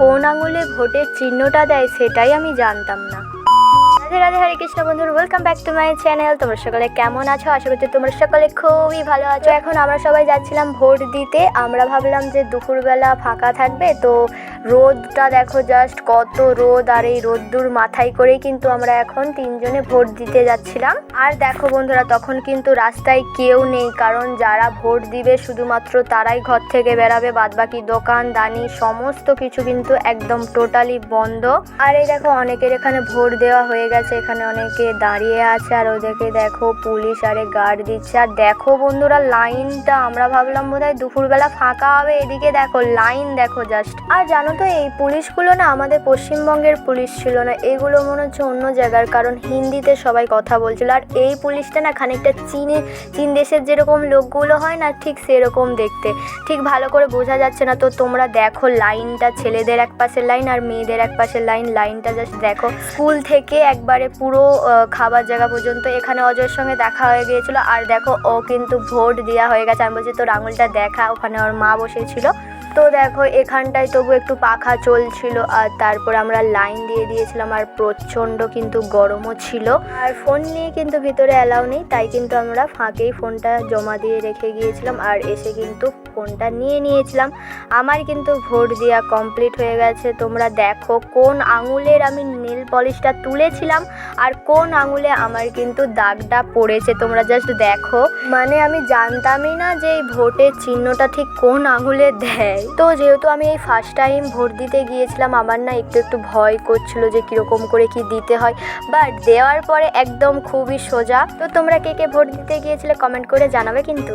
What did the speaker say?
কোন আঙুলে ভোটের চিহ্নটা দেয় সেটাই আমি জানতাম না। রাধে রাধে, হরে কৃষ্ণ বন্ধুরা, welcome back to my channel. তোমরা সকলে কেমন আছো? আশা করছি তোমরা সকলে খুবই ভালো আছো। এখন আমরা সবাই যাচ্ছিলাম ভোট দিতে। আমরা ভাবলাম যে দুপুরবেলা ফাঁকা থাকবে, তো রোদটা দেখো জাস্ট কত রোদ, আর এই রোদ্দুর মাথায় করেই কিন্তু আমরা এখন তিনজনে ভোট দিতে যাচ্ছিলাম। আর দেখো বন্ধুরা, তখন কিন্তু রাস্তায় কেউ নেই, কারণ যারা ভোট দিবে শুধুমাত্র তারাই ঘর থেকে বেরাবে, বাদবাকি দোকান দানি সমস্ত কিছু কিন্তু একদম টোটালি বন্ধ। আর এই দেখো অনেকের এখানে ভোট দেওয়া হয়ে গেছে, এখানে অনেকে দাঁড়িয়ে আছে, আর ওদেরকে দেখো পুলিশ আরে গার্ড দিচ্ছে। আর দেখো বন্ধুরা লাইনটা, আমরা ভাবলাম বোধহয় দুপুরবেলা ফাঁকা হবে, এদিকে দেখো লাইন দেখো জাস্ট। আর জানো তো এই পুলিশগুলো না আমাদের পশ্চিমবঙ্গের পুলিশ ছিল না, এগুলো মনে হচ্ছে অন্য জায়গার, কারণ হিন্দিতে সবাই কথা বলছিল। আর এই পুলিশটা না খানিকটা চীন দেশের যেরকম লোকগুলো হয় না, ঠিক সেরকম দেখতে, ঠিক ভালো করে বোঝা যাচ্ছে না। তো তোমরা দেখো লাইনটা, ছেলেদের এক পাশের লাইন আর মেয়েদের এক পাশের লাইন, লাইনটা জাস্ট দেখো। স্কুল থেকে একবারে পুরো খাবার জায়গা পর্যন্ত। এখানে অজয়ের সঙ্গে দেখা হয়ে গিয়েছিল, আর দেখো ও কিন্তু ভোট দেওয়া হয়ে গেছে। আমি বলছি তোর আঙুলটা দেখা, ওখানে ওর মা বসেছিল। তো দেখো এখানটায় তবু একটু পাখা চলছিল, আর তারপর আমরা লাইন দিয়ে দিয়েছিলাম। আর প্রচণ্ড কিন্তু গরমও ছিল, আর ফোন নিয়ে কিন্তু ভিতরে অ্যালাউ নেই, তাই কিন্তু আমরা ফাঁকেই ফোনটা জমা দিয়ে রেখে গিয়েছিলাম, আর এসে কিন্তু ফোনটা নিয়ে নিয়েছিলাম। আমার কিন্তু ভোট দেওয়া কমপ্লিট হয়ে গেছে। তোমরা দেখো কোন আঙুলের আমি নেল পলিশটা তুলেছিলাম আর কোন আঙুলে আমার কিন্তু দাগটা পড়েছে, তোমরা জাস্ট দেখো। মানে আমি জানতামই না যে এই ভোটের চিহ্নটা ঠিক কোন আঙুলে দেয়। তো যেহেতু আমি এই ফার্স্ট টাইম ভোট দিতে গিয়েছিলাম, আমার না একটু ভয় করছিল যে কীরকম করে কি দিতে হয়, বাট দেওয়ার পরে একদম খুবই সোজা। তো তোমরা কে কে ভোট দিতে গিয়েছিলে কমেন্ট করে জানাবে কিন্তু।